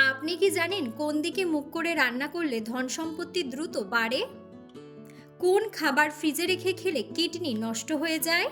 আপনি কি জানেন কোন দিকে মুখ করে রান্না করলে ধন সম্পত্তি দ্রুত বাড়ে? কোন খাবার ফ্রিজে রেখে খেলে কিডনি নষ্ট হয়ে যায়?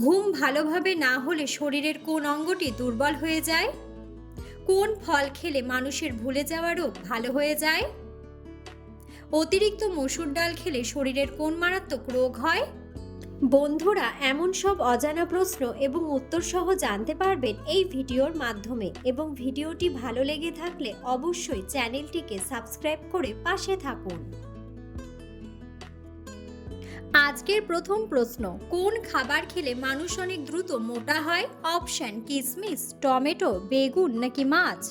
ঘুম ভালোভাবে না হলে শরীরের কোন অঙ্গটি দুর্বল হয়ে যায়? কোন ফল খেলে মানুষের ভুলে যাওয়া রোগ ভালো হয়ে যায়? অতিরিক্ত মসুর ডাল খেলে শরীরের কোন মারাত্মক রোগ হয়? বন্ধুরা, এমন সব অজানা প্রশ্ন এবং উত্তর সহ জানতে পারবেন এই ভিডিওর মাধ্যমে, এবং ভিডিওটি ভালো লেগে থাকলে অবশ্যই চ্যানেলটিকে সাবস্ক্রাইব করে পাশে থাকুন। আজকের প্রথম প্রশ্ন, কোন খাবার খেলে মানুষ অনেক দ্রুত মোটা হয়? অপশন: কিশমিশ, টমেটো, বেগুন নাকি মাছ?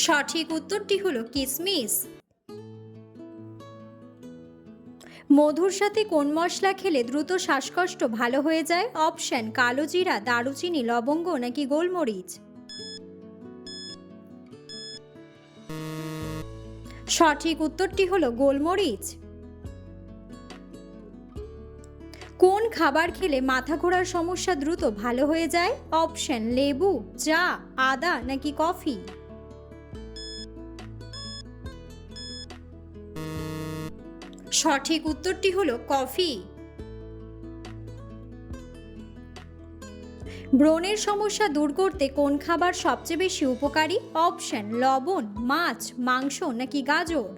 সঠিক উত্তরটি হলো কিশমিশ। মধুর সাথে কোন মশলা খেলে দ্রুত শ্বাসকষ্ট ভালো হয়ে যায়? অপশন: কালো জিরা, দারুচিনি, লবঙ্গ নাকি গোলমরিচ? সঠিক উত্তরটি হলো গোলমরিচ। কোন খাবার খেলে মাথা ঘোরার সমস্যা দ্রুত ভালো হয়ে যায়? অপশন: লেবু, চা, আদা নাকি কফি? সঠিক উত্তরটি হলো কফি। ব্রণের সমস্যা দূর করতে কোন খাবার সবচেয়ে বেশি উপকারী? অপশন: লবণ, মাছ, মাংস নাকি গাজর?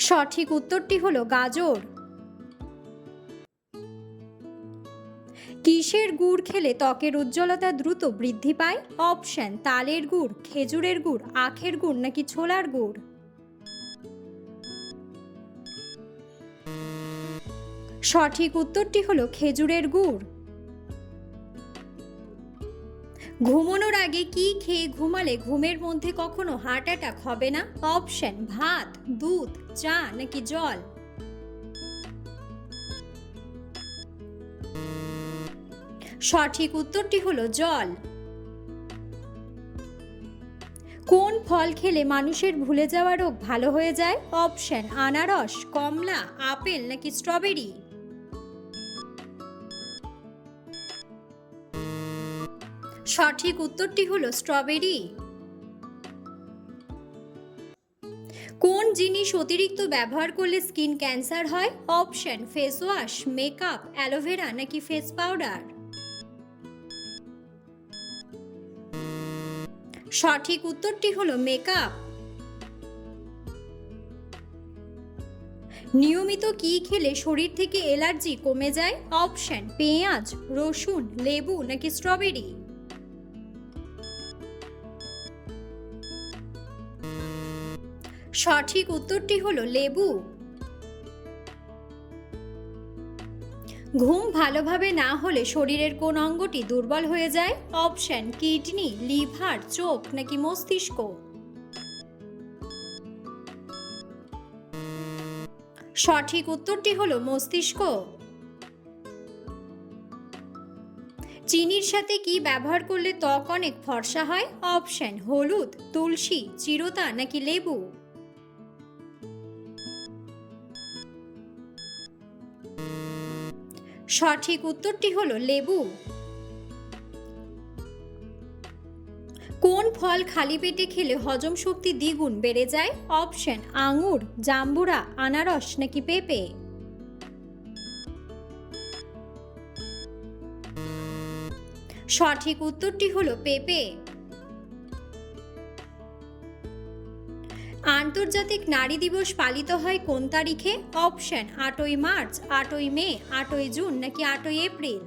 সঠিক উত্তরটি হলো গাজর। কিসের গুড় খেলে ত্বকের উজ্জ্বলতা দ্রুত বৃদ্ধি পায়? অপশন: তালের গুড়, খেজুরের গুড়, আখের গুড় নাকি ছোলার গুড়? সঠিক উত্তরটি হলো খেজুরের গুড়। ঘুমানোর আগে কি খেয়ে ঘুমালে ঘুমের মধ্যে কখনো হার্ট অ্যাটাক হবে না? অপশন: ভাত, দুধ, চা নাকি জল? সঠিক উত্তরটি হলো জল। কোন ফল খেলে মানুষের ভুলে যাওয়া রোগ ভালো হয়ে যায়? অপশন: আনারস, কমলা, আপেল নাকি স্ট্রবেরি? সঠিক উত্তরটি হলো স্ট্রবেরি। কোন জিনিস অতিরিক্ত ব্যবহার করলে স্কিন ক্যান্সার হয়? Option: face wash, makeup, aloe vera নাকি ফেস পাউডার? সঠিক উত্তরটি হলো মেকআপ। নিয়মিত কি খেলে শরীর থেকে অ্যালার্জি কমে যায়? অপশন: পেঁয়াজ, রসুন, লেবু নাকি স্ট্রবেরি? সঠিক উত্তরটি হলো লেবু। ঘুম ভালোভাবে না হলে শরীরের কোন অঙ্গটি দুর্বল হয়ে যায়? অপশন: কিডনি, লিভার, চোখ নাকি মস্তিষ্ক? সঠিক উত্তরটি হলো মস্তিষ্ক। চিনির সাথে কি ব্যবহার করলে ত্বক অনেক ফর্সা হয়? অপশন: হলুদ, তুলসী, চিরতা নাকি লেবু? সঠিক উত্তরটি হলো লেবু। কোন ফল খালি পেটে খেলে হজম শক্তি দ্বিগুণ বেড়ে যায়? অপশন: আঙুর, জাম্বুরা, আনারস নাকি পেঁপে? সঠিক উত্তরটি হলো পেঁপে। আন্তর্জাতিক নারী দিবস পালিত হয় কোন তারিখে? অপশন: 8ই মার্চ, 8ই মে, 8ই জুন নাকি 8ই এপ্রিল?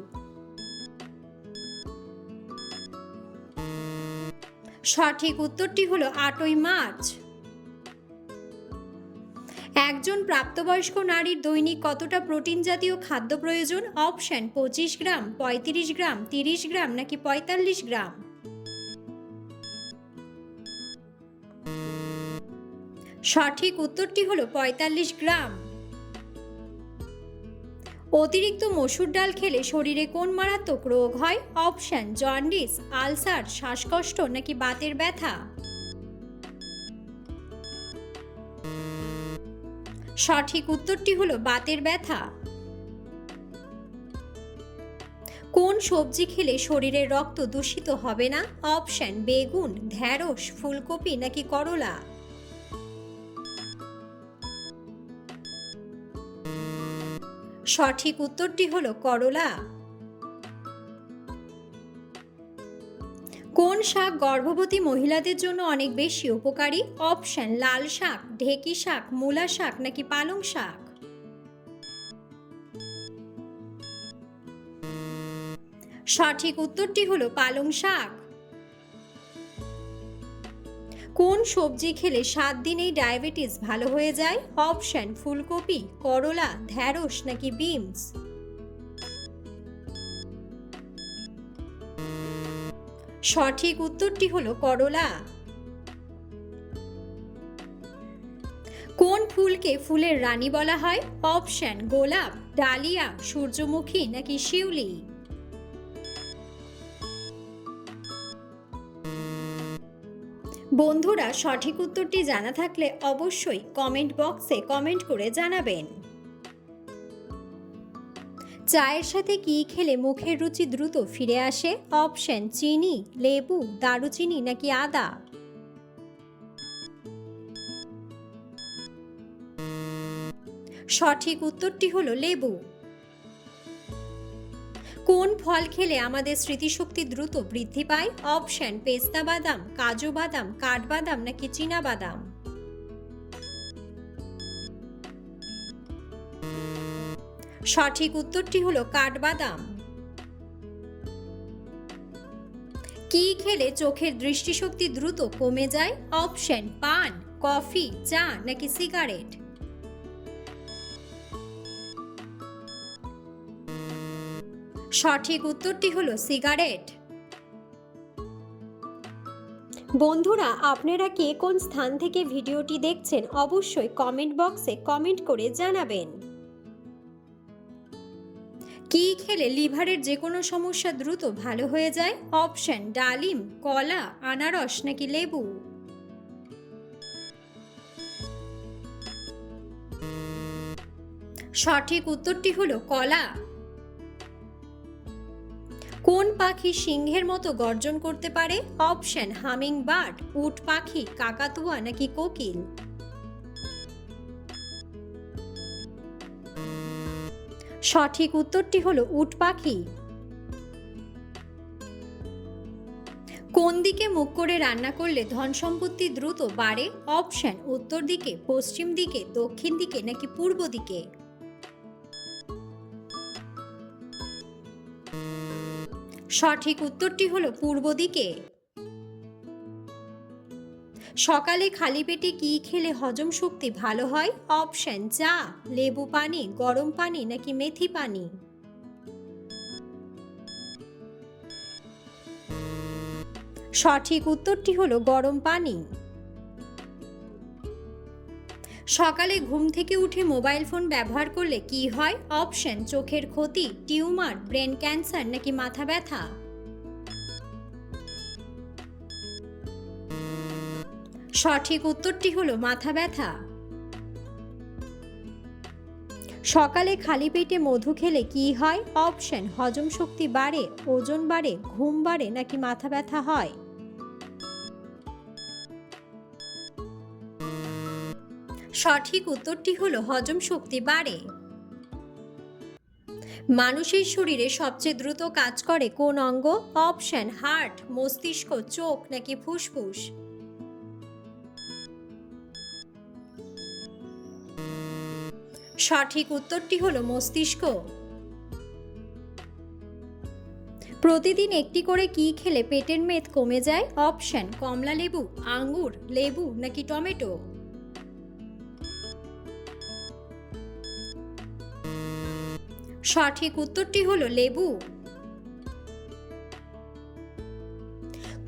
সঠিক উত্তরটি হলো 8ই মার্চ। একজন প্রাপ্তবয়স্ক নারীর দৈনিক কতটা প্রোটিন জাতীয় খাদ্য প্রয়োজন? অপশন: 25 গ্রাম, 35 গ্রাম, 30 গ্রাম নাকি 45 গ্রাম? সঠিক উত্তরটি হলো 45 গ্রাম। অতিরিক্ত মসুর ডাল খেলে শরীরে কোন মারাত্মক রোগ হয়? অপশন: জন্ডিস, আলসার, শ্বাসকষ্ট নাকি বাতের ব্যথা? সঠিক উত্তরটি হলো বাতের ব্যথা। কোন সবজি খেলে শরীরের রক্ত দূষিত হবে না? অপশন বেগুন, ঢ্যাঁড়স, ফুলকপি নাকি করলা? সঠিক উত্তরটি হলো করলা। কোন শাক গর্ভবতী মহিলাদের জন্য অনেক বেশি উপকারী? অপশন লাল শাক, ঢেঁকি শাক, মূলা শাক নাকি পালং শাক? সঠিক উত্তরটি হলো পালং শাক। কোন সবজি খেলে 7 দিনেই ডায়াবেটিস ভালো হয়ে যায়? অপশন ফুলকপি, করলা, ঢ্যাঁড়স নাকি বিনস? সঠিক উত্তরটি হলো করলা। কোন ফুলকে ফুলের রানী বলা হয়? অপশন গোলাপ, ডালিয়া, সূর্যমুখী নাকি শিউলি? বন্ধুরা, সঠিক উত্তরটি জানা থাকলে অবশ্যই কমেন্ট বক্সে কমেন্ট করে জানাবেন। চায়ের সাথে কি খেলে মুখের রুচি দ্রুত ফিরে আসে? অপশন চিনি, লেবু, দারুচিনি নাকি আদা? সঠিক উত্তরটি হলো লেবু। কোন ফল খেলে আমাদের স্মৃতিশক্তি দ্রুত বৃদ্ধি পায়? অপশন পেস্তা বাদাম, কাজু বাদাম, কাঠবাদাম নাকি চীনা বাদাম? সঠিক উত্তরটি হলো কাঠবাদাম। কি খেলে চোখের দৃষ্টিশক্তি দ্রুত কমে যায়? অপশন পান, কফি, চা নাকি সিগারেট? সঠিক উত্তরটি হলো সিগারেট। বন্ধুরা, আপনারা কে কোন স্থান থেকে ভিডিওটি দেখছেন অবশ্যই কমেন্ট বক্সে কমেন্ট করে জানাবেন। কি খেলে লিভারের যে কোনো সমস্যা দ্রুত ভালো হয়ে যায়? অপশন ডালিম, কলা, আনারস নাকি লেবু? সঠিক উত্তরটি হলো কলা। কোন পাখি সিংহের মতো গর্জন করতে পারে? অপশন হামিং বার্ড, উট পাখি, কাকাতুয়া নাকি কোকিল? সঠিক উত্তরটি হলো উট পাখি। কোন দিকে মুখ করে রান্না করলে ধন সম্পত্তি দ্রুত বাড়ে? অপশন উত্তর দিকে, পশ্চিম দিকে, দক্ষিণ দিকে নাকি পূর্ব দিকে? সঠিক উত্তরটি হলো পূর্ব দিকে। সকালে খালি পেটে কি খেলে হজম শক্তি ভালো হয়? অপশন চা, লেবু পানি, গরম পানি নাকি মেথি পানি? সঠিক উত্তরটি হলো গরম পানি। সকালে ঘুম থেকে উঠে মোবাইল ফোন ব্যবহার করলে কি হয়? অপশন চোখের ক্ষতি, টিউমার, ব্রেন ক্যান্সার নাকি মাথা ব্যথা? সঠিক উত্তরটি হলো মাথা ব্যথা। সকালে খালি পেটে মধু খেলে কি হয়? অপশন হজম শক্তি বাড়ে, ওজন বাড়ে, ঘুম বাড়ে নাকি মাথা ব্যথা হয়? সঠিক উত্তরটি হলো হজম শক্তি বাড়ে। মানুষের শরীরে সবচেয়ে দ্রুত কাজ করে কোন অঙ্গ? অপশন হার্ট, মস্তিষ্ক, চোখ নাকি ফুসফুস? সঠিক উত্তরটি হলো মস্তিষ্ক। প্রতিদিন একটি করে কি খেলে পেটের মেদ কমে যায়? অপশন কমলা লেবু, আঙ্গুর, লেবু নাকি টমেটো? সঠিক উত্তরটি হলো লেবু।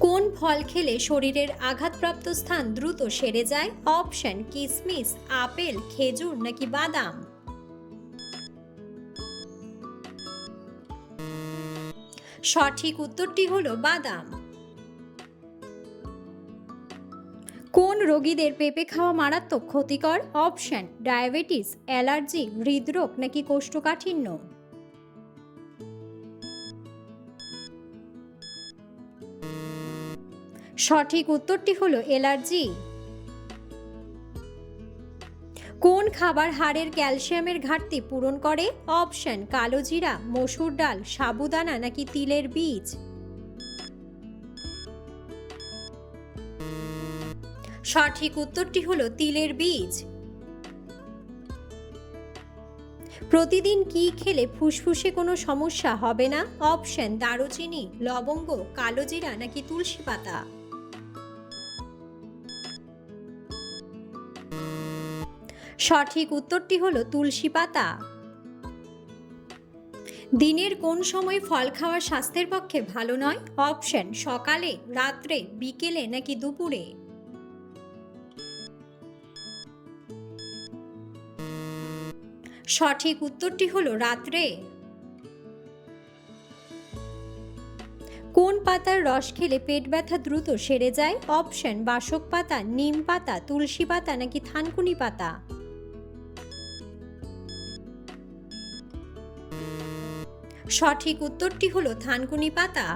কোন ফল খেলে শরীরের আঘাতপ্রাপ্ত স্থান দ্রুত সেরে যায়? অপশন কিশমিশ, আপেল, খেজুর নাকি বাদাম? সঠিক উত্তরটি হলো বাদাম। কোন কোন রোগীদের পেঁপে খাওয়া মারাত্মক ক্ষতিকর? অপশন ডায়াবেটিস, অ্যালার্জি, হৃদরোগ নাকি কোষ্ঠকাঠিন্য। সঠিক উত্তরটি হলো অ্যালার্জি। কোন খাবার হাড়ের ক্যালসিয়ামের ঘাটতি পূরণ করে? অপশন কালো জিরা, মসুর ডাল, সাবুদানা নাকি তিলের বীজ। সঠিক উত্তরটি হলো তিলের বীজ। প্রতিদিন কি খেলে ফুসফুসে কোনো সমস্যা হবে না? অপশন দারুচিনি, লবঙ্গ, কালো জিরা নাকি তুলসী পাতা। সঠিক উত্তরটি হলো তুলসী পাতা। দিনের কোন সময় ফল খাওয়া স্বাস্থ্যের পক্ষে ভালো নয়? অপশন সকালে, রাত্রে, বিকেলে নাকি দুপুরে। সঠিক উত্তরটি হলো রাত্রে। কোন পাতার রস খেলে পেট ব্যথা দ্রুত সেরে যায়? অপশন বাসক পাতা, নিম পাতা, তুলসী পাতা নাকি থানকুনি পাতা। সঠিক উত্তরটি হলো থানকুনি পাতা।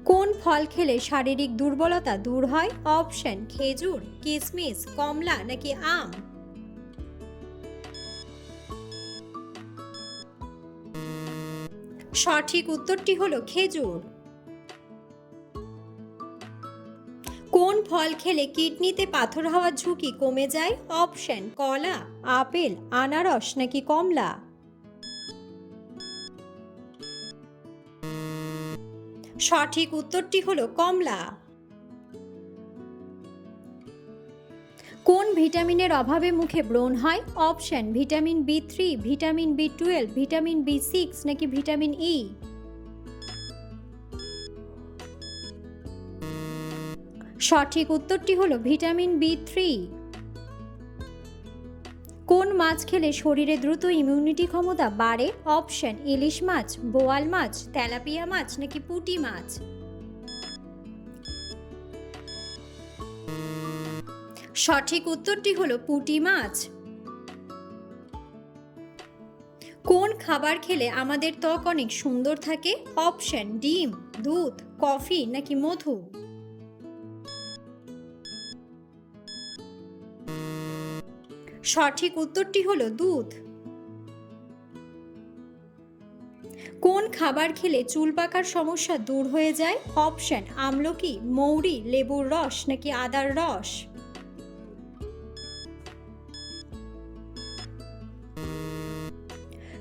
কোন ফল খেলে শারীরিক দুর্বলতা দূর হয়? অপশন খেজুর, কিশমিশ, কমলা নাকি আম। সঠিক উত্তরটি হলো খেজুর। কোন ফল খেলে কিডনিতে পাথর হওয়ার ঝুঁকি কমে যায়? অপশন কলা, আপেল, আনারস নাকি কমলা। সঠিক উত্তরটি হলো কমলা। কোন ভিটামিনের অভাবে মুখে ব্রণ হয়? অপশন ভিটামিন বি3, ভিটামিন বি12, ভিটামিন বি6 নাকি ভিটামিন ই। সঠিক উত্তরটি হলো ভিটামিন বি3। কোন মাছ খেলে শরীরে দ্রুত ইমিউনিটি ক্ষমতা বাড়ে? অপশন ইলিশ মাছ, বোয়াল মাছ, তেলাপিয়া মাছ নাকি পুঁটি মাছ। সঠিক উত্তরটি হলো পুঁটি মাছ। কোন খাবার খেলে আমাদের ত্বক অনেক সুন্দর থাকে? অপশন ডিম, দুধ, কফি নাকি মধু। সঠিক উত্তরটি হলো দুধ। কোন খাবার খেলে চুল পাকার সমস্যা দূর হয়ে যায়? অপশন আমলকি, মৌরি, লেবুর রস নাকি আদার রস।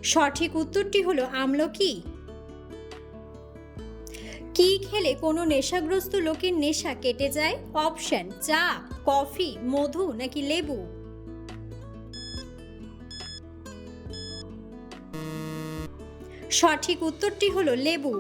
সঠিক উত্তরটি হলো আমলকি। কি খেলে কোনো নেশাগ্রস্ত লোকের নেশা কেটে যায়? অপশন চা, কফি, মধু নাকি লেবু। সঠিক উত্তরটি হলো লেবু।